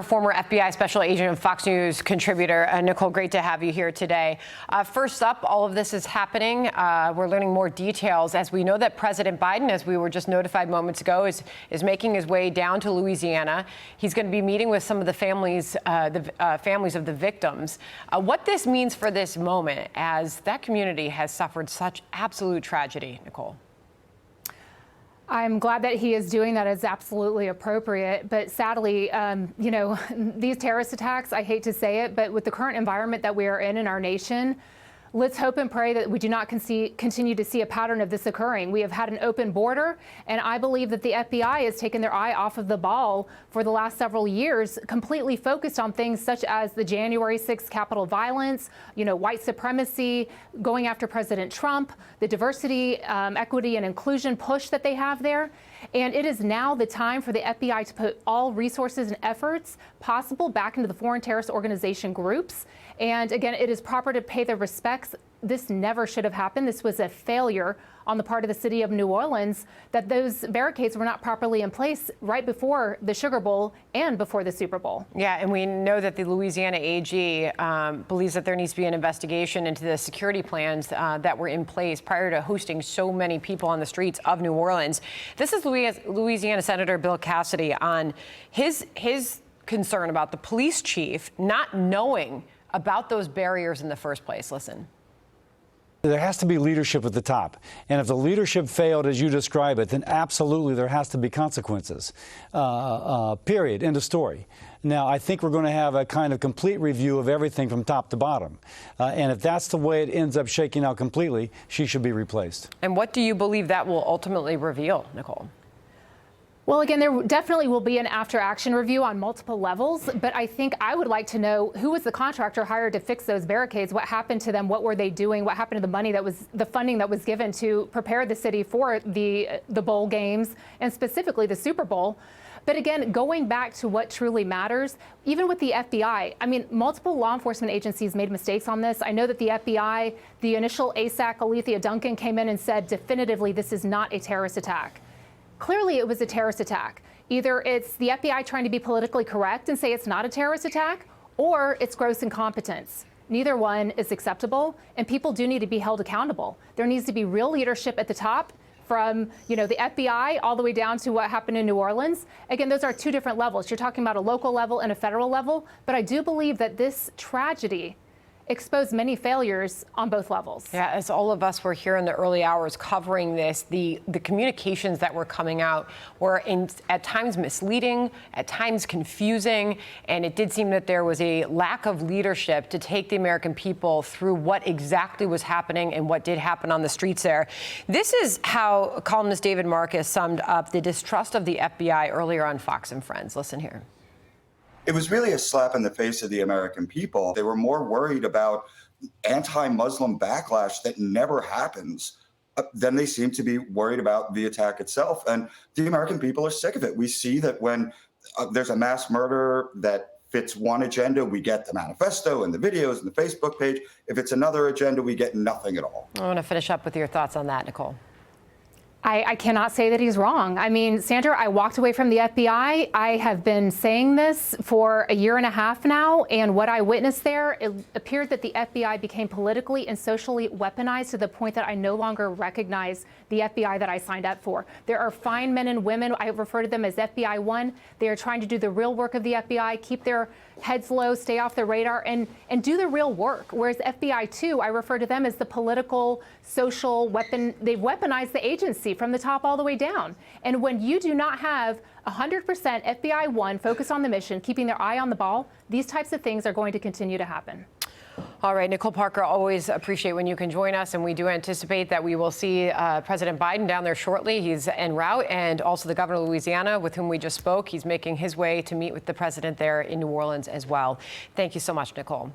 Former FBI Special Agent and Fox News contributor, Nicole, great to have you here today. First up, all of this is happening. We're learning more details as we know that President Biden, as we were just notified moments ago, is making his way down to Louisiana. He's going to be meeting with some of the families of the victims. What this means for this moment, as that community has suffered such absolute tragedy, Nicole. I'm glad that he is doing that. Is absolutely appropriate. But sadly, these terrorist attacks, I hate to say it, but with the current environment that we are in our nation, let's hope and pray that we do not continue to see a pattern of this occurring. We have had an open border, and I believe that the FBI has taken their eye off of the ball for the last several years, completely focused on things such as the January 6th Capitol violence, white supremacy, going after President Trump, the diversity, equity, and inclusion push that they have there. And it is now the time for the FBI to put all resources and efforts possible back into the foreign terrorist organization groups. And again, it is proper to pay their respects. This never should have happened. This was a failure on the part of the city of New Orleans, that those barricades were not properly in place right before the Sugar Bowl and before the Super Bowl. Yeah, and we know that the Louisiana AG believes that there needs to be an investigation into the security plans that were in place prior to hosting so many people on the streets of New Orleans. This is Louisiana Senator Bill Cassidy on his concern about the police chief not knowing about those barriers in the first place. Listen. There has to be leadership at the top. And if the leadership failed, as you describe it, then absolutely there has to be consequences. Period. End of story. Now, I think we're going to have a kind of complete review of everything from top to bottom. And if that's the way it ends up shaking out completely, she should be replaced. And what do you believe that will ultimately reveal, Nicole? Well, again, there definitely will be an after-action review on multiple levels, but I think I would like to know who was the contractor hired to fix those barricades, what happened to them, what were they doing, what happened to the money the funding that was given to prepare the city for the bowl games, and specifically the Super Bowl. But again, going back to what truly matters, even with the FBI, I mean, multiple law enforcement agencies made mistakes on this. I know that the FBI, the initial ASAC, Alethea Duncan, came in and said definitively this is not a terrorist attack. Clearly, it was a terrorist attack. Either it's the FBI trying to be politically correct and say it's not a terrorist attack, or it's gross incompetence. Neither one is acceptable, and people do need to be held accountable. There needs to be real leadership at the top, from the FBI all the way down to what happened in New Orleans. Again, those are two different levels. You're talking about a local level and a federal level, but I do believe that this tragedy exposed many failures on both levels. Yeah, as all of us were here in the early hours covering this, the communications that were coming out were at times misleading, at times confusing, and it did seem that there was a lack of leadership to take the American people through what exactly was happening and what did happen on the streets there. This is how columnist David Marcus summed up the distrust of the FBI earlier on Fox and Friends. Listen here. It was really a slap in the face of the American people. They were more worried about anti-Muslim backlash that never happens than they seem to be worried about the attack itself. And the American people are sick of it. We see that when there's a mass murder that fits one agenda, we get the manifesto and the videos and the Facebook page. If it's another agenda, we get nothing at all. I want to finish up with your thoughts on that, Nicole. I cannot say that he's wrong. I mean, Sandra, I walked away from the FBI. I have been saying this for a year and a half now, and what I witnessed there, it appeared that the FBI became politically and socially weaponized to the point that I no longer recognize the FBI that I signed up for. There are fine men and women. I refer to them as FBI 1. They are trying to do the real work of the FBI, keep their heads low, stay off the radar, and do the real work. Whereas FBI 2, I refer to them as the political, social weapon. They've weaponized the agency from the top all the way down. And when you do not have 100% FBI 1 focus on the mission, keeping their eye on the ball, these types of things are going to continue to happen. All right, Nicole Parker, always appreciate when you can join us, and we do anticipate that we will see President Biden down there shortly. He's en route, and also the governor of Louisiana, with whom we just spoke. He's making his way to meet with the president there in New Orleans as well. Thank you so much, Nicole.